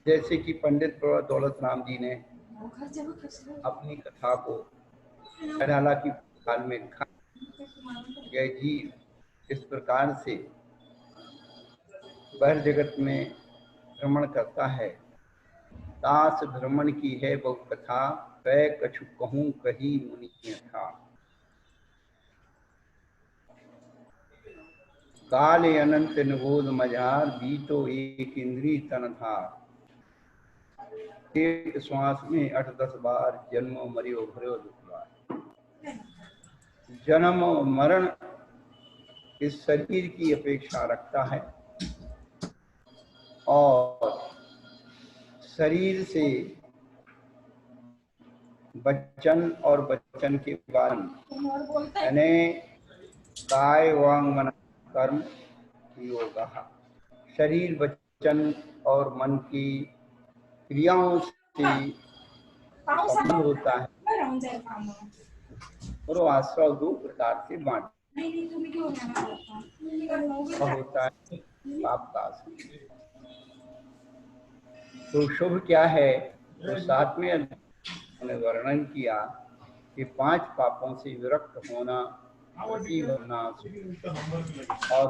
जैसे कि पंडित दौलत राम जी ने अपनी कथा को अडाला की काल में लिखा। यह जीव इस प्रकार से बहिर जगत में भ्रमण करता है। दास भ्रमण की है बहु कथा, कै कछु कहूँ कही मुनि था। काल अनंत निबोध मझार, बीतो एक इंद्री तन धार। एक श्वास में 8-10 बार जन्मो मरियो भरो दुख बार। जन्म और मरण इस शरीर की अपेक्षा रखता है और शरीर से वचन और वचन के बाद यानी काय वांग मन कर्म योग। शरीर वचन और मन की क्रियाओं से संबंध होता है और आश्रव दो प्रकार से बांट होता है। पाप का आश्रय तो शुभ क्या है, तो 7वें अध्याय में वर्णन किया कि 5 पापों से विरक्त होना, होना और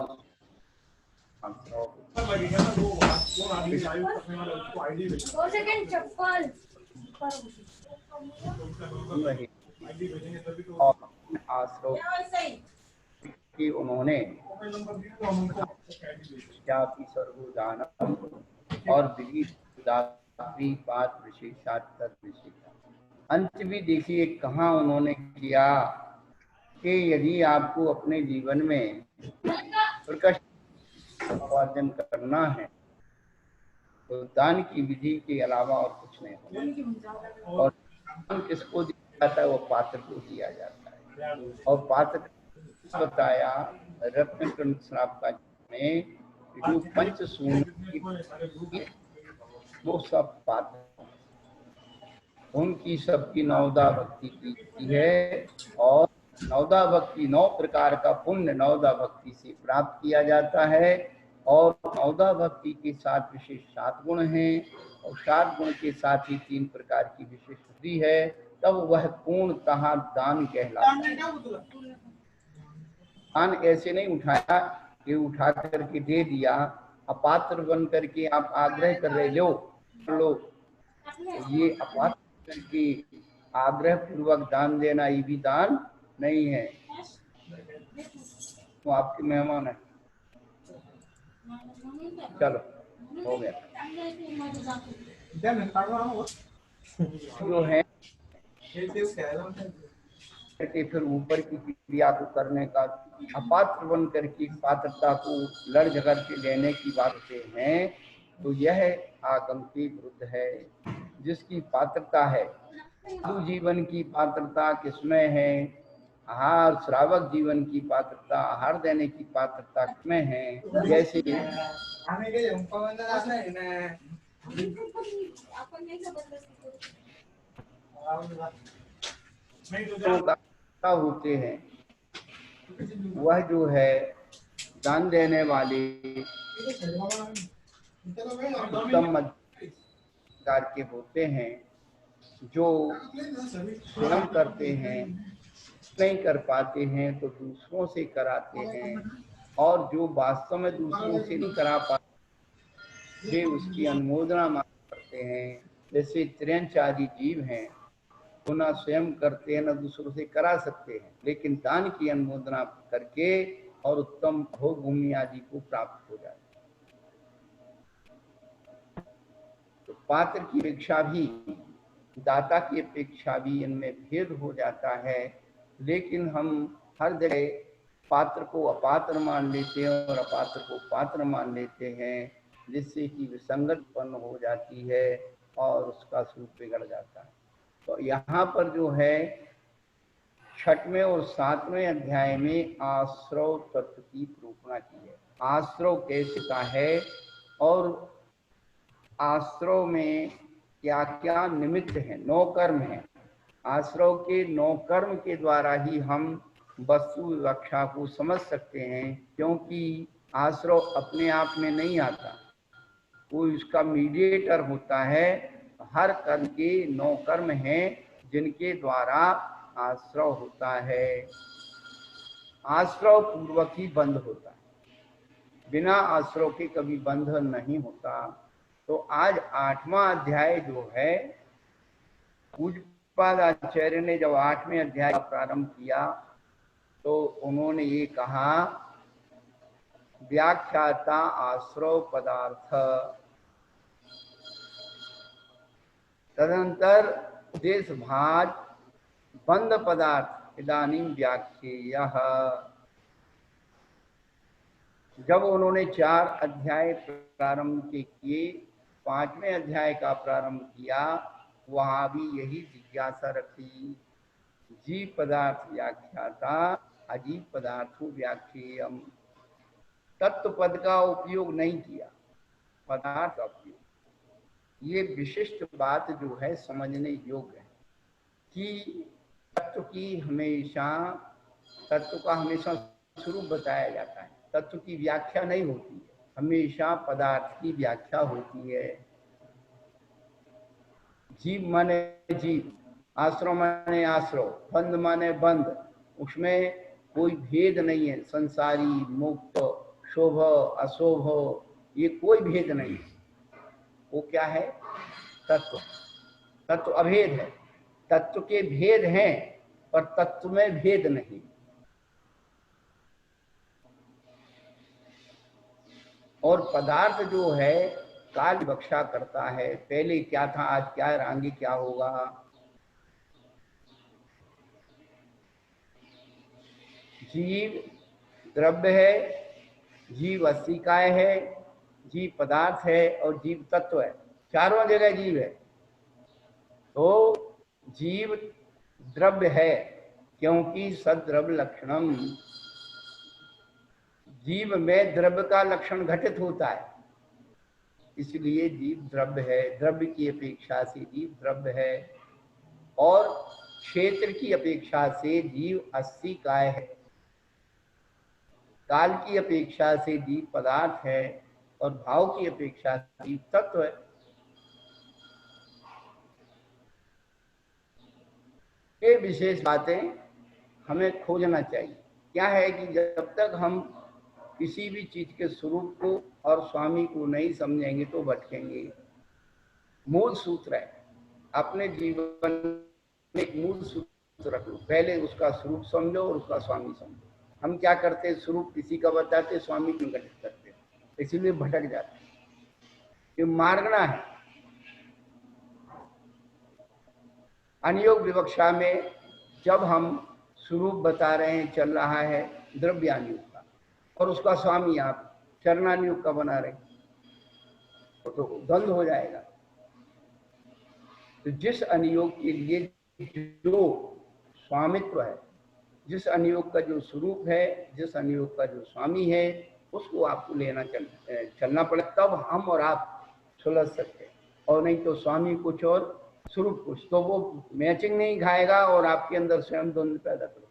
आश्रव की उन्होंने सर्वदानम और अंत भी देखिए कहाँ उन्होंने किया कि यदि आपको अपने जीवन में उपार्जन करना है तो दान की विधि के अलावा और कुछ नहीं होगा। और दान किसको दिया जाता है, वो पात्र को दिया जाता है। और पात्र बताया रत्न श्राप का में जो पंच सून वो सब पात्र उनकी सबकी 9दा भक्ति की है और 9दा भक्ति 9 प्रकार का पुण्य 9दा भक्ति से प्राप्त किया जाता है। और 9दा भक्ति के साथ विशेष 7 गुण हैं और 7 गुण के साथ ही 3 प्रकार की विशेष शुद्धि है, तब वह पूर्णतः दान कहलाता है। दान ऐसे नहीं उठाया कि उठा करके दे दिया, अपात्र बन करके आप आग्रह कर रहे लो, ये अपात्र करके आग्रह पूर्वक दान देना ये भी दान नहीं है। तो आपके मेहमान है, चलो हो गया। जो है करके फिर ऊपर की क्रिया को करने का अपात्र बन करके पात्रता को लड़ झगड़ के लेने की बात हैं, तो यह आगम के विरुद्ध है। जिसकी पात्रता है, साधु जीवन की पात्रता किसमें है, आहार श्रावक जीवन की पात्रता, आहार देने की पात्रता किसमें है। जैसे होते हैं, वह जो है दान देने वाले उत्तम प्रकार के होते हैं, जो स्वयं करते हैं, नहीं कर पाते हैं तो दूसरों से कराते हैं, और जो वास्तव में दूसरों से नहीं करा पाते वे उसकी अनुमोदना करते हैं। जैसे त्रियंच आदि जीव हैं, वो ना स्वयं करते हैं ना दूसरों से करा सकते हैं, लेकिन दान की अनुमोदना करके और उत्तम भोग भूमि आदि को प्राप्त हो जाता है। तो पात्र की अपेक्षा भी, दाता की अपेक्षा भी इनमें भेद हो जाता है। लेकिन हम हर जगह पात्र को अपात्र मान लेते हैं और अपात्र को पात्र मान लेते हैं, जिससे कि विसंगत उत्पन्न हो जाती है और उसका स्वरूप बिगड़ जाता है। तो यहाँ पर जो है 6वें और 7वें अध्याय में आश्रव तत्व की निरूपणा की है। आश्रव कैसे का है और आश्रव में क्या क्या निमित्त है, 9 कर्म है। आश्रव के 9 कर्म के द्वारा ही हम वस्तु विवक्षा को समझ सकते हैं, क्योंकि आश्रव अपने आप में नहीं आता, वो इसका मीडिएटर होता है। हर कर्म के 9 कर्म हैं जिनके द्वारा आश्रव होता है। आश्रव पूर्वक ही बंध होता है, बिना आश्रव के कभी बंध नहीं होता। तो आज 8वां अध्याय जो है, पूज्यपाद आचार्य ने जब 8वें अध्याय का प्रारंभ किया तो उन्होंने ये कहा, व्याख्याता आश्रव पदार्थ, तदंतर देश भाज बंध पदार्थ इदानीं व्याख्येयः। जब उन्होंने 4 अध्याय प्रारंभ के किए, 5वें अध्याय का प्रारंभ किया, वहां भी यही जिज्ञासा रखी, जीव पदार्थ व्याख्याता अजीव पदार्थो व्याख्येयम्। तत्व पद का उपयोग नहीं किया, पदार्थ का उपयोग। ये विशिष्ट बात जो है समझने योग्य है कि तत्व का हमेशा स्वरूप बताया जाता है, तत्व की व्याख्या नहीं होती है, हमेशा पदार्थ की व्याख्या होती है। जीव माने जीव, आश्रव माने आश्रव, बंध माने बंध, उसमें कोई भेद नहीं है। संसारी, मुक्त, शोभ, अशोभ, ये कोई भेद नहीं है। वो क्या है? तत्व। तत्व अभेद है। तत्व के भेद हैं पर तत्व में भेद नहीं। और पदार्थ जो है काल बख्शा करता है, पहले क्या था, आज क्या है, आगे क्या होगा। जीव द्रव्य है, जीव अस्थिकाय है, जीव पदार्थ है और जीव तत्व है। चारों जगह जीव है। तो जीव द्रव्य है क्योंकि सद्रव्य लक्षणम, जीव में द्रव्य का लक्षण घटित होता है, इसलिए जीव द्रव्य है। द्रव्य की अपेक्षा से जीव द्रव्य है और क्षेत्र की अपेक्षा से जीव अस्थिकाय है, काल की अपेक्षा से जीव पदार्थ है और भाव की अपेक्षा से जीव तत्व है। ये विशेष बातें हमें खोजना चाहिए। क्या है कि जब तक हम किसी भी चीज के स्वरूप को और स्वामी को नहीं समझेंगे तो भटकेंगे। मूल सूत्र है, अपने जीवन में एक मूल सूत्र रख लो, पहले उसका स्वरूप समझो और उसका स्वामी समझो। हम क्या करते, स्वरूप किसी का बताते, स्वामी क्यों घटित करते, इसीलिए भटक जाते। ये मार्गना है। अनियोग विवक्षा में जब हम स्वरूप बता रहे हैं, चल रहा है द्रव्यानुयोग का, और उसका स्वामी आप चरणानुयोग का बना रहे, तो द्वंद्व हो जाएगा। तो जिस अनुयोग के लिए जो स्वामित्व है, जिस अनुयोग का जो स्वरूप है, जिस अनुयोग का जो स्वामी है, उसको आपको लेना चलना पड़े, तब हम और आप सुलझ सकते हैं। और नहीं तो स्वामी कुछ और स्वरूप कुछ, तो वो मैचिंग नहीं खाएगा और आपके अंदर स्वयं द्वंद्व पैदा करेगा।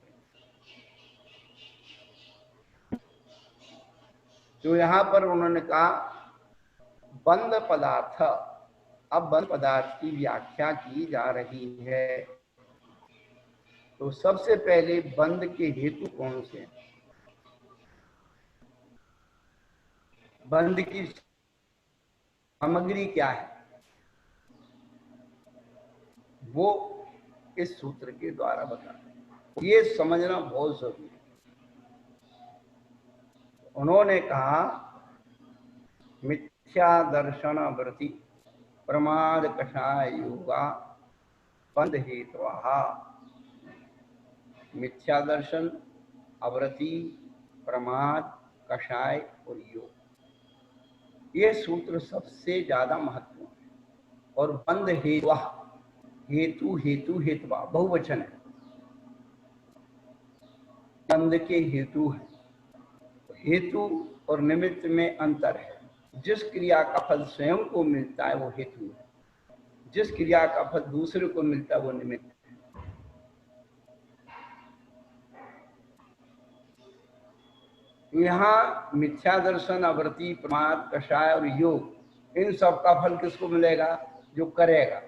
तो यहाँ पर उन्होंने कहा बंध पदार्थ। अब बंध पदार्थ की व्याख्या की जा रही है। तो सबसे पहले बंध के हेतु कौन से हैं? बंध की सामग्री क्या है, वो इस सूत्र के द्वारा बता रहे हैं। ये समझना बहुत जरूरी है। उन्होंने कहा मिथ्या दर्शन वृत्ति प्रमाद कषाय योगा बंध हेतवा। मिथ्या दर्शन, अवृत्ति, प्रमाद, कषाय और योग, ये सूत्र सबसे ज्यादा महत्वपूर्ण है। और बंध हेतु, हेतु हेतु हेतवा बहुवचन है, बंध के हेतु है। हेतु और निमित्त में अंतर है। जिस क्रिया का फल स्वयं को मिलता है वो हेतु है, जिस क्रिया का फल दूसरे को मिलता है वो निमित्त है। यहाँ मिथ्या दर्शन, अवृत्ति, प्रमाद, कषाय और योग, इन सब का फल किसको मिलेगा? जो करेगा।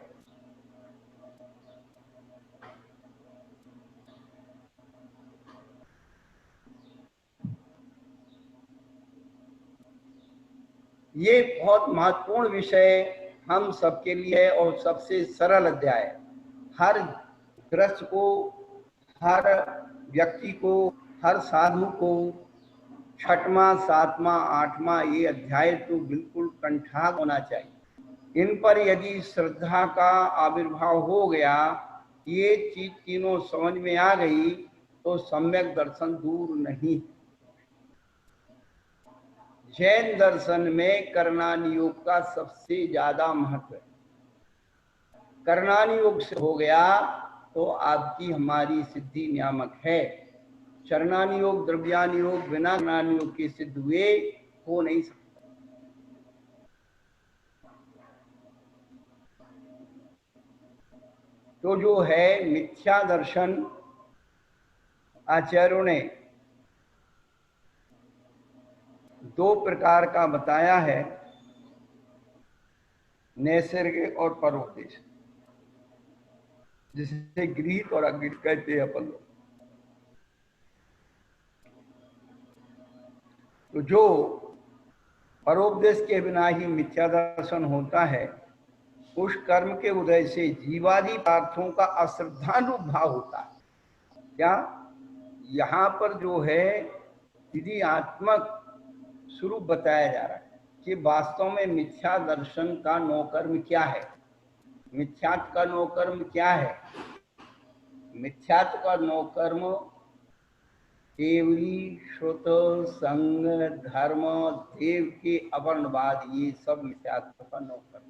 ये बहुत महत्वपूर्ण विषय हम सबके लिए है और सबसे सरल अध्याय है। हर गृहस्थ को, हर व्यक्ति को, हर साधु को छठवां, सातवां, आठवां ये अध्याय तो बिल्कुल कंठाग्र होना चाहिए। इन पर यदि श्रद्धा का आविर्भाव हो गया, ये चीज तीनों समझ में आ गई, तो सम्यक दर्शन दूर नहीं। जैन दर्शन में करणान योग का सबसे ज्यादा महत्व है। करणान योग से हो गया तो आपकी हमारी सिद्धि नियामक है। चरणान योग, द्रव्यान योग बिना करणान योग के सिद्ध हुए हो नहीं सकते। तो जो है मिथ्या दर्शन आचार्यों ने दो प्रकार का बताया है, नैसर्गिक और परोपदेश, जिसे गृहीत और अगृहीत कहते हैं अपन लोग। तो जो परोपदेश के बिना ही मिथ्या दर्शन होता है, उस कर्म के उदय से जीवादि पदार्थों का अश्रद्धानुरूप भाव होता है। क्या यहाँ पर जो है विधियात्मक स्वरूप बताया जा रहा है कि वास्तव में मिथ्या दर्शन का नौकर्म क्या है। मिथ्यात्व का नौकर्म क्या है? मिथ्यात्व का नौकर्म केवली, श्रुत, संग, धर्म, देव के अवर्णवाद, ये सब मिथ्यात्व का नौकर्म।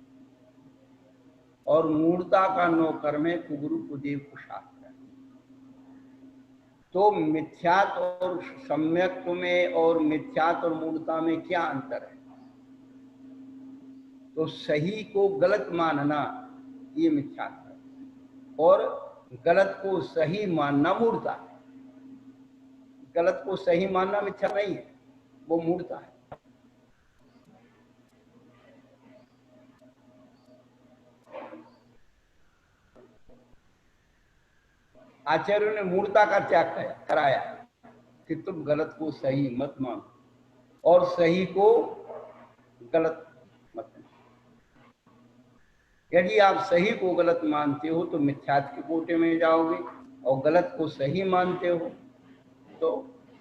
और मूढ़ता का नौकर्म है कुगुरु कुदेव कुशास्त्र। तो मिथ्यात्व और सम्यक्त्व में और मिथ्यात्व और मूढ़ता में क्या अंतर है? तो सही को गलत मानना ये मिथ्यात्व है, और गलत को सही मानना मूढ़ता है। गलत को सही मानना मिथ्या नहीं है, वो मूढ़ता है। आचार्यों ने मूढ़ता का त्याग कराया कि तुम गलत को सही मत मानो और सही को गलत मत मानो। यदि आप सही को गलत मानते हो तो मिथ्यात्व के कोटे में जाओगे, और गलत को सही मानते हो तो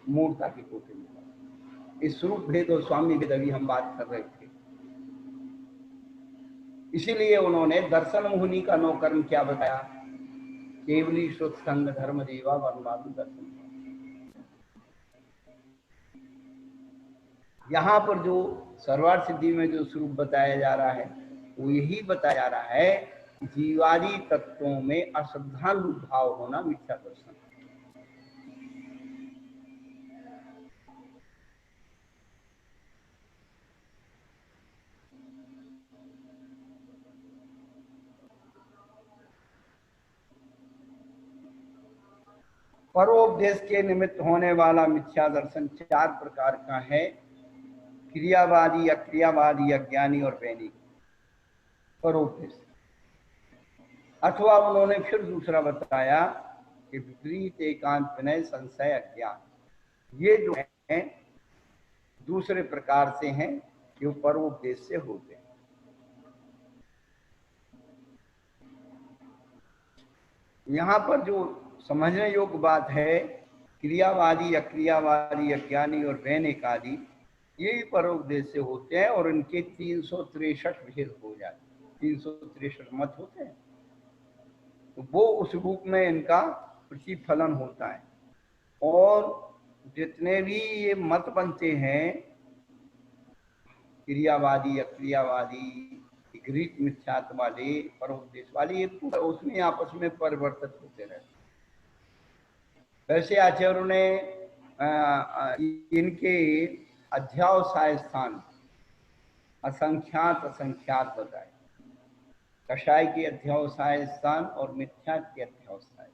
मूढ़ता के कोटे में जाओगे। इस स्वरूप भेद और स्वामी भेद अभी हम बात कर रहे थे। इसीलिए उन्होंने दर्शन मुनि का नौकर्म क्या बताया? केवली श्रुत संग धर्म देवा वर्णवादु दर्शन। यहाँ पर जो सर्वार्थ सिद्धि में जो स्वरूप बताया जा रहा है, वो यही बताया जा रहा है, जीवादि तत्वों में अश्रद्धालु भाव होना मिथ्या दर्शन। परोपदेश के निमित्त होने वाला मिथ्या दर्शन चार प्रकार का है: क्रियावादी, अक्रियावादी, अज्ञानी और वैनिक। परोपदेश। अथवा उन्होंने फिर दूसरा बताया कि विपरीत, एकांत, विनय, संशय, अज्ञान, ये जो है दूसरे प्रकार से हैं, जो परोपदेश से होते हैं। यहाँ पर जो समझने योग्य बात है, क्रियावादी, अक्रियावादी, अज्ञानी और वैनिक आदि, ये परोपदेश से होते हैं और इनके 363 भेद हो जाते हैं। 363 मत होते हैं, तो वो उस रूप में इनका प्रतिफलन होता है। और जितने भी ये मत बनते हैं, क्रियावादी, अक्रियावादी, ग्रीक मिथ्यात्व वाले, परोपदेश वाले, ये उसमें आपस में परिवर्तित होते रहते। वैसे आचार्यों ने इनके अध्यावसाय स्थान असंख्यात असंख्यात बताए। कषाय के अध्यावसाय स्थान और मिथ्या के अध्यावसाय।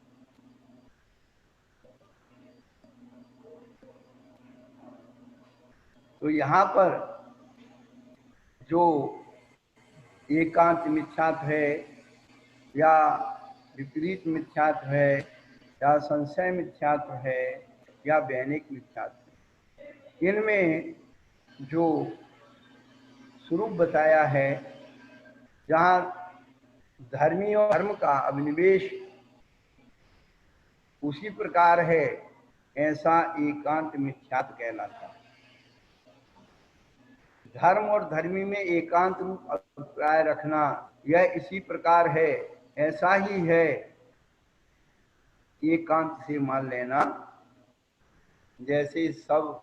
तो यहाँ पर जो एकांत मिथ्यात्व है या विपरीत मिथ्यात्व है या संशय मिथ्यात्व है या वैनिक मिथ्यात्व है। इनमें जो स्वरूप बताया है, जहाँ धर्मी और धर्म का अभिनिवेश उसी प्रकार है, ऐसा एकांत मिथ्यात्व कहलाता है। धर्म और धर्मी में एकांत रूप अभिप्राय रखना, यह इसी प्रकार है, ऐसा ही है, एकांत से मान लेना। जैसे सब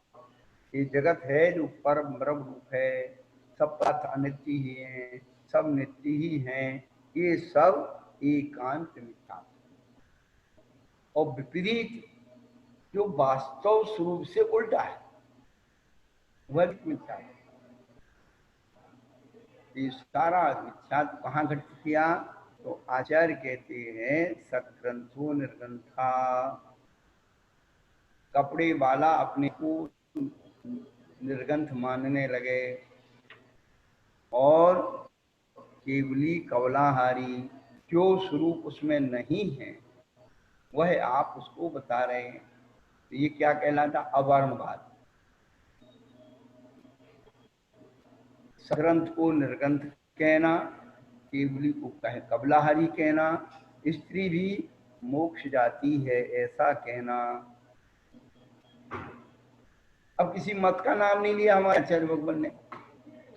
ये जगत है जो परम ब्रह्म रूप है, सब पदार्थ अनित्य ही हैं, सब नित्य ही हैं, ये सब एकांत मिथ्या। और विपरीत जो वास्तव स्वरूप से उल्टा है वह मिथ्या है। ये सारा मिथ्या कहाँ घटित किया? तो आचार्य कहते हैं सत्ग्रंथो निर्ग्रंथा। कपड़े वाला अपने को निर्ग्रंथ मानने लगे और केवली कवलाहारी जो स्वरूप उसमें नहीं है वह आप उसको बता रहे हैं। तो ये क्या कहलाता? अवर्णवाद। सग्रंथ को निर्ग्रंथ कहना, केवली को कहे कबलाहारी कहना, स्त्री भी मोक्ष जाती है ऐसा कहना। अब किसी मत का नाम नहीं लिया हमारे आचार्य भगवान ने,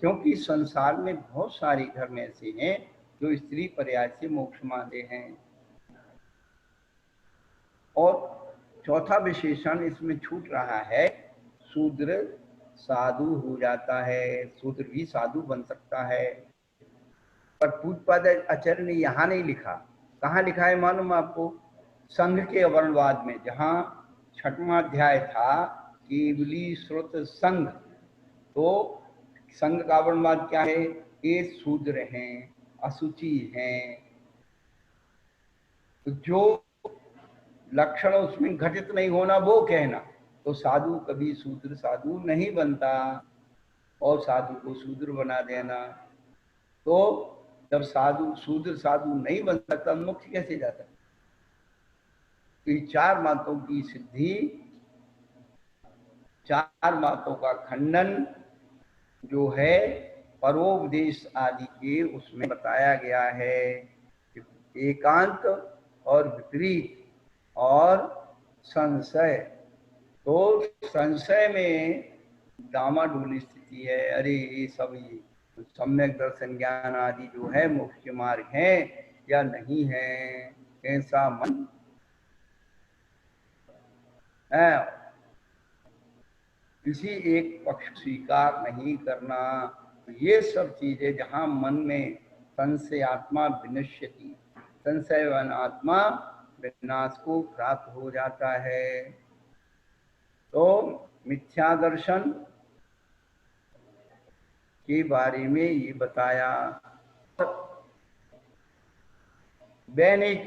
क्योंकि संसार में बहुत सारे धर्म ऐसे हैं जो स्त्री पर्याय से मोक्ष मानते हैं। और चौथा विशेषण इसमें छूट रहा है, शूद्र साधु हो जाता है, शूद्र भी साधु बन सकता है। पर पूज्यपाद आचार्य ने यहाँ नहीं लिखा। कहाँ लिखा है मालूम आपको? संघ के अवर्णवाद में, जहाँ 6वां अध्याय था केवली श्रुत संघ, तो संघ का अवर्णवाद क्या है? ये शूद्र हैं, अशुचि हैं, तो जो लक्षण उसमें घटित नहीं होना वो कहना। तो साधु कभी शूद्र साधु नहीं बनता और साधु को शूद्र बना देना। तो जब साधु शूद्र साधु नहीं बन सकता, मोक्ष कैसे जाता? तो ये चार बातों की सिद्धि, चार बातों का खंडन जो है परोपदेश आदि के उसमें बताया गया है। एकांत और विपरीत और संशय। तो संशय में डामाडोली स्थिति है, अरे ये सब सम्यक दर्शन ज्ञान आदि जो है मोक्ष मार्ग है या नहीं है, ऐसा मन है। किसी एक पक्ष स्वीकार नहीं करना। ये सब चीजें जहां मन में संशयात्मा विनश्यति, संशयवान आत्मा विनाश को प्राप्त हो जाता है। तो मिथ्या दर्शन के बारे में ये बताया। वैनिक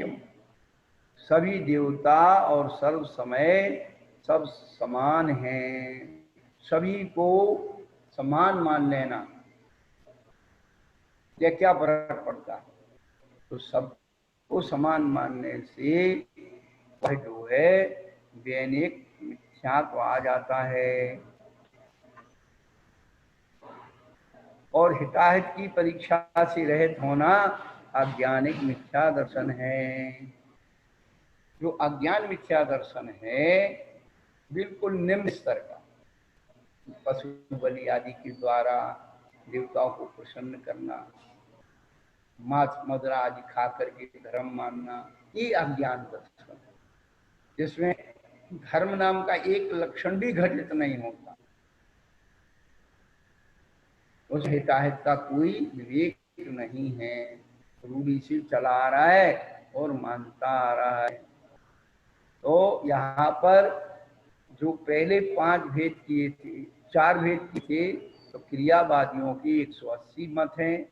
सभी देवता और सर्व समय सब समान हैं, सभी को समान मान लेना, यह क्या फर्क पड़ता है? तो सबको समान मानने से वह जो है वैनिक मिथ्यात्व आ जाता है। और हिताहित की परीक्षा से रहित होना अज्ञानिक मिथ्या दर्शन है। जो अज्ञान मिथ्या दर्शन है बिल्कुल निम्न स्तर का, पशु बलि आदि के द्वारा देवताओं को प्रसन्न करना, मांस मदिरा आदि खा करके धर्म मानना, ये अज्ञान दर्शन है, जिसमें धर्म नाम का एक लक्षण भी घटित नहीं होता। उस हिताहित का कोई विवेक नहीं है, रूढ़ी से चला आ रहा है और मानता आ रहा है। तो यहाँ पर जो पहले 5 भेद किए थे, 4 भेद किए थे, तो क्रियावादियों के 180 मत हैं,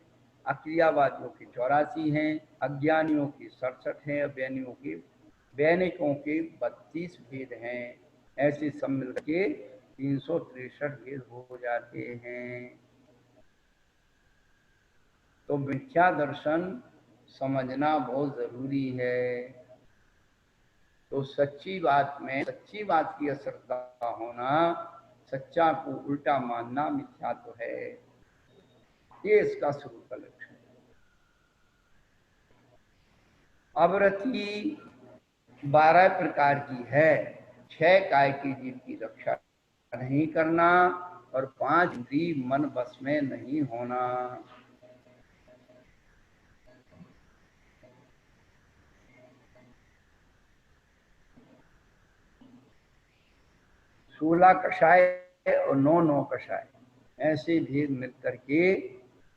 अक्रियावादियों के 84 हैं, अज्ञानियों के 67 हैं, वैनिकों के 32 भेद हैं। ऐसे सब मिलकर के 363 भेद हो जाते हैं। तो तो मिथ्या दर्शन समझना बहुत जरूरी है। तो सच्ची बात में सच्ची बात की अश्रद्धा होना, सच्चा को उल्टा मानना मिथ्या तो है। ये इसका स्वरूप का लक्षण है। अवरति 12 प्रकार की है। 6 काय की जीव की रक्षा नहीं करना और 5 इंद्रिय मन बस में नहीं होना। सोलह कषाय और 9 कषाय, ऐसे भेद मिल करके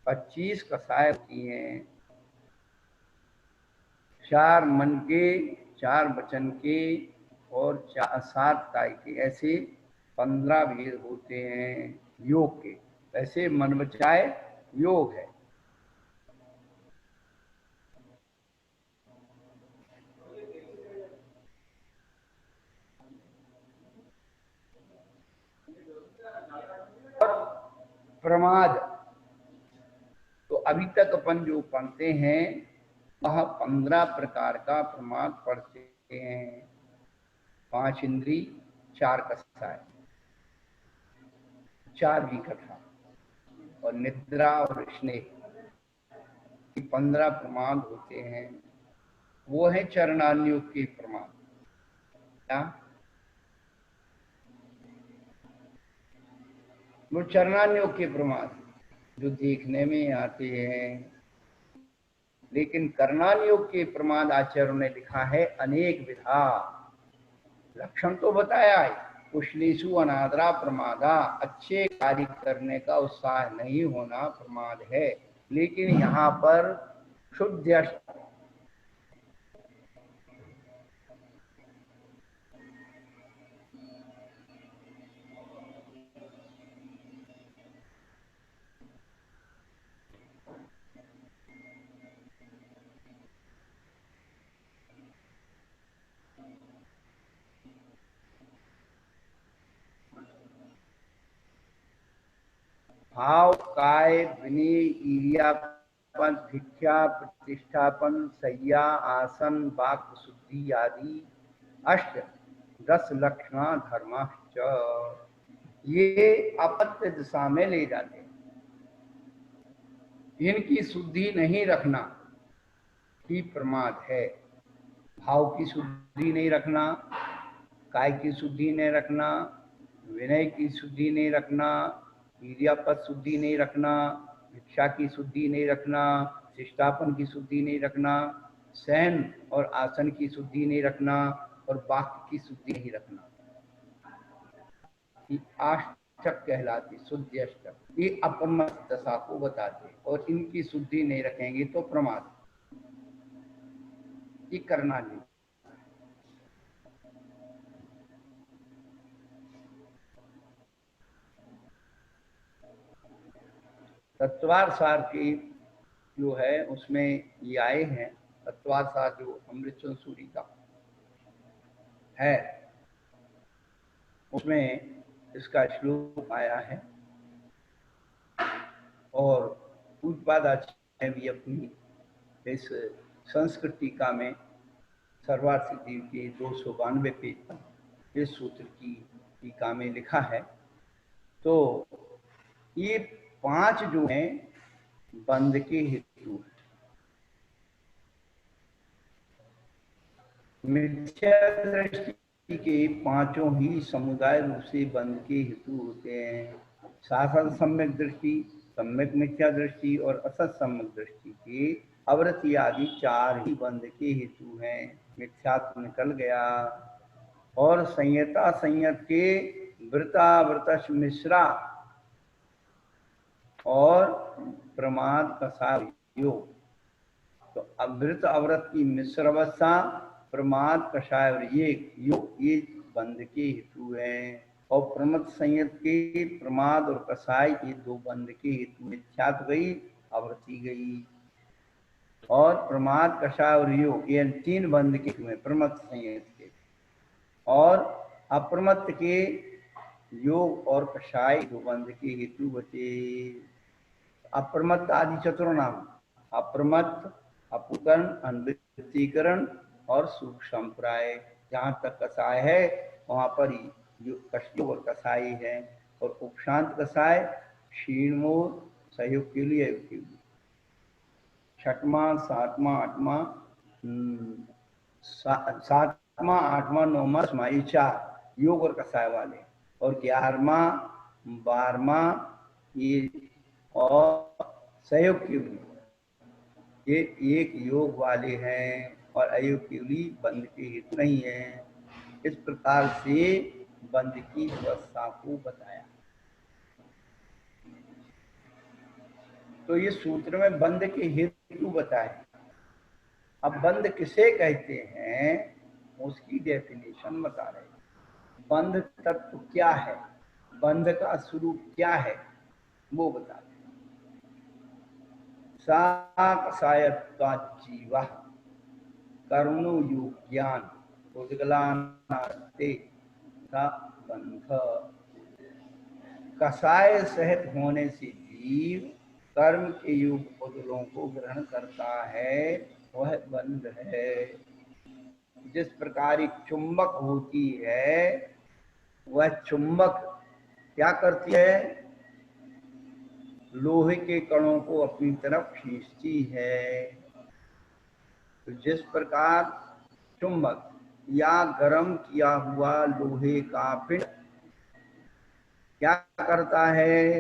25 कषाय होती हैं। 4 मन के, 4 वचन के और 7 काय के, ऐसे 15 भेद होते हैं योग के। ऐसे मन बचाए योग है। प्रमाद, तो अभी तक अपन जो पढ़ते हैं वह 15 प्रकार का प्रमाद पढ़ते हैं। 5 इंद्री, 4 कषाय, 4 विकथा और निद्रा और स्नेह, 15 प्रमाद होते हैं। वो है चरणान्योग के प्रमाद। क्या वो चरणान्योग के प्रमाद जो देखने में आते हैं, लेकिन कर्णान्योग के प्रमाद आचार्यों ने लिखा है अनेक विधा। लक्षण तो बताया है, कुशलेषु अनादरा प्रमादा, अच्छे कार्य करने का उत्साह नहीं होना प्रमाद है। लेकिन यहाँ पर शुद्ध भाव, काय, विनय, ईर्ष्यापन, भिक्षा, प्रतिष्ठापन, सय्या, आसन, वाक् शुद्धि आदि 8 10 लक्षणा धर्माश्च, ये अपत्य दिशा में ले जाते हैं। इनकी शुद्धि नहीं रखना ही प्रमाद है। भाव की शुद्धि नहीं रखना, काय की शुद्धि नहीं रखना, विनय की शुद्धि नहीं रखना, वीर्यापद शुद्धि नहीं रखना, भिक्षा की शुद्धि नहीं रखना, शिष्टापन की शुद्धि नहीं रखना, सहन और आसन की शुद्धि नहीं रखना और वाक्य की शुद्धि नहीं रखना। ये अष्टक कहलाती, शुद्ध अष्टक। ये अपमत दशा को बताते और इनकी शुद्धि नहीं रखेंगे तो प्रमाद, ये करना नहीं। तत्वार सार की जो है उसमें ये आए हैं। तत्वार सार जो अमृतचंद सूरी का है उसमें इसका श्लोक आया है और पूज्यपाद आचार्य भी अपनी इस संस्कृत टीका में सर्वार्थी देव के 292 पेज पर इस सूत्र की टीका में लिखा है। तो ये 5 जो हैं बंध के हेतु, मिथ्या दृष्टि के 5 ही समुदाय रूप से बंध के हेतु होते हैं। शासन सम्यक दृष्टि, सम्यक मिथ्या दृष्टि और असत सम्यक दृष्टि के अवृत्ति आदि 4 ही बंध के हेतु हैं। मिथ्यात्व निकल गया। और संयता संयत के वृतावृत मिश्रा और प्रमाद कषाय योग। तो अवृत अवृत की मिश्र अवस्था, प्रमाद कषाय और ये योग, ये बंध के हेतु हैं। और प्रमद संयत के प्रमाद और कषाय ये 2 बंध के हेतु। मिथ्यात्व गई, अवृत्ति गई। और प्रमाद कषाय और योग ये 3 बंध के हेतु हैं प्रमद संयत के। और अप्रमत्त के योग और कषाय 2 बंध के हेतु बचे। अप्रमत्त आदि चतुर्नाम अप्रमत्त, अपुकरण, अनवृत्तीकरण और सूक्ष्मप्राय। जहाँ तक कसाय है वहाँ पर योग और कसाई है, और उपशांत कसाय क्षीणमोर, सहयोग के लिए अयोग के लिए। छठवां, सातवां, आठवां, सातवां, आठवां, नौवां, समाई 4 योग और कसाय वाले, और 11वां, 12वां ये और सहयोग के लिए, ये एक योग वाले हैं और अयोग के लिए बंध के हित नहीं है। इस प्रकार से बंध की व्यवस्था को बताया। तो ये सूत्र में बंध के हेतु बताए। अब बंध किसे कहते हैं उसकी डेफिनेशन बता रहे हैं। बंध तत्व क्या है, बंध का स्वरूप क्या है, वो बताते हैं। सा कसायत्वा जीवा कर्मणो योग्यान उद्गलानास्ते का बंध। कसाय सहित होने से जीव कर्म के योग पुतलों को ग्रहण करता है, वह बंध है। जिस प्रकार एक चुंबक होती है, वह चुंबक क्या करती है, लोहे के कणों को अपनी तरफ खींचती है। तो जिस प्रकार चुंबक या गर्म किया हुआ लोहे का पिंड क्या करता है,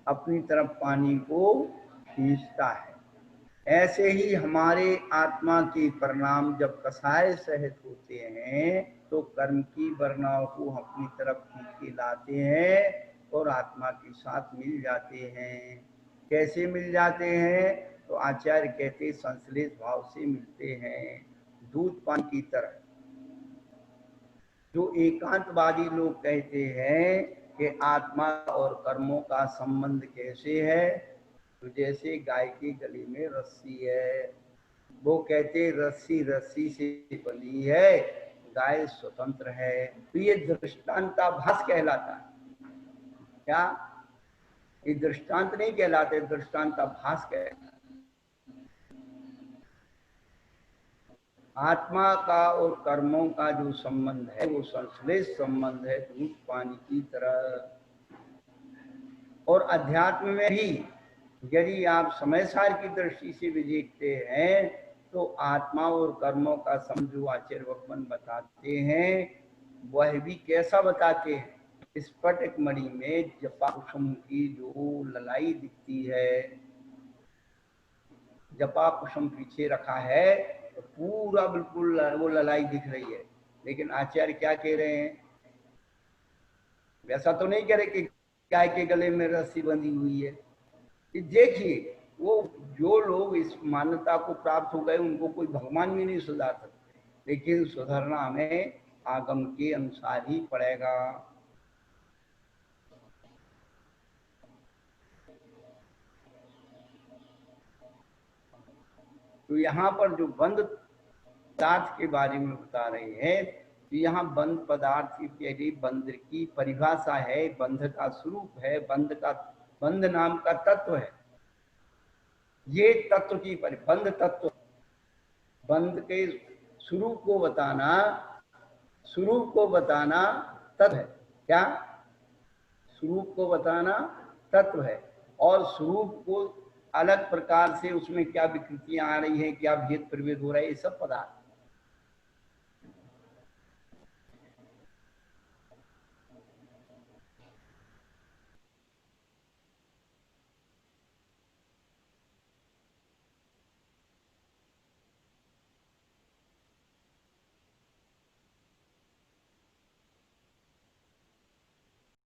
अपनी तरफ पानी को खींचता है, ऐसे ही हमारे आत्मा के परिणाम जब कसाय सहित होते हैं तो कर्म की वर्णाओं को अपनी तरफ खींच के लाते हैं और आत्मा के साथ मिल जाते हैं। कैसे मिल जाते हैं, तो आचार्य कहते संश्लेष भाव से मिलते हैं, दूध पानी की तरह। जो एकांतवादी लोग कहते हैं कि आत्मा और कर्मों का संबंध कैसे है, तो जैसे गाय के गले में रस्सी है, वो कहते रस्सी रस्सी से बंधी है, गाय स्वतंत्र है। तो ये दृष्टांताभास कहलाता है। क्या ये दृष्टांत नहीं कहलाते, दृष्टांताभास कहलाता है। आत्मा का और कर्मों का जो संबंध है वो संश्लेष संबंध है, दूध पानी की तरह। और अध्यात्म में भी यदि आप समय सार की दृष्टि से भी देखते हैं तो आत्मा और कर्मों का संबंध जो आचार्य भगवान बताते हैं वह भी कैसा बताते हैं। स्फटिक मणि में जपा कुसुम की जो ललाई दिखती है, जपा कुसुम पीछे रखा है तो पूरा बिल्कुल वो ललाई दिख रही है, लेकिन आचार्य क्या कह रहे हैं, वैसा तो नहीं कह रहे कि गाय के गले में रस्सी बंधी हुई है। देखिए वो जो लोग इस मान्यता को प्राप्त हो गए उनको कोई भगवान भी नहीं सुधार सकते, लेकिन सुधरना हमें आगम के अनुसार ही पड़ेगा। तो यहाँ पर जो बंध पदार्थ के बारे में बता रहे हैं, तो यहाँ बंध पदार्थ की बंध की परिभाषा है, बंध का स्वरूप है, बंध नाम का तत्व है। ये तत्व की बंध तत्व, बंध के स्वरूप को बताना, स्वरूप को बताना तत्व है। क्या स्वरूप को बताना तत्व है, और स्वरूप को अलग प्रकार से उसमें क्या विकृतियां आ रही है, क्या भेद प्रभेद हो रहा है, ये सब पदार्थ।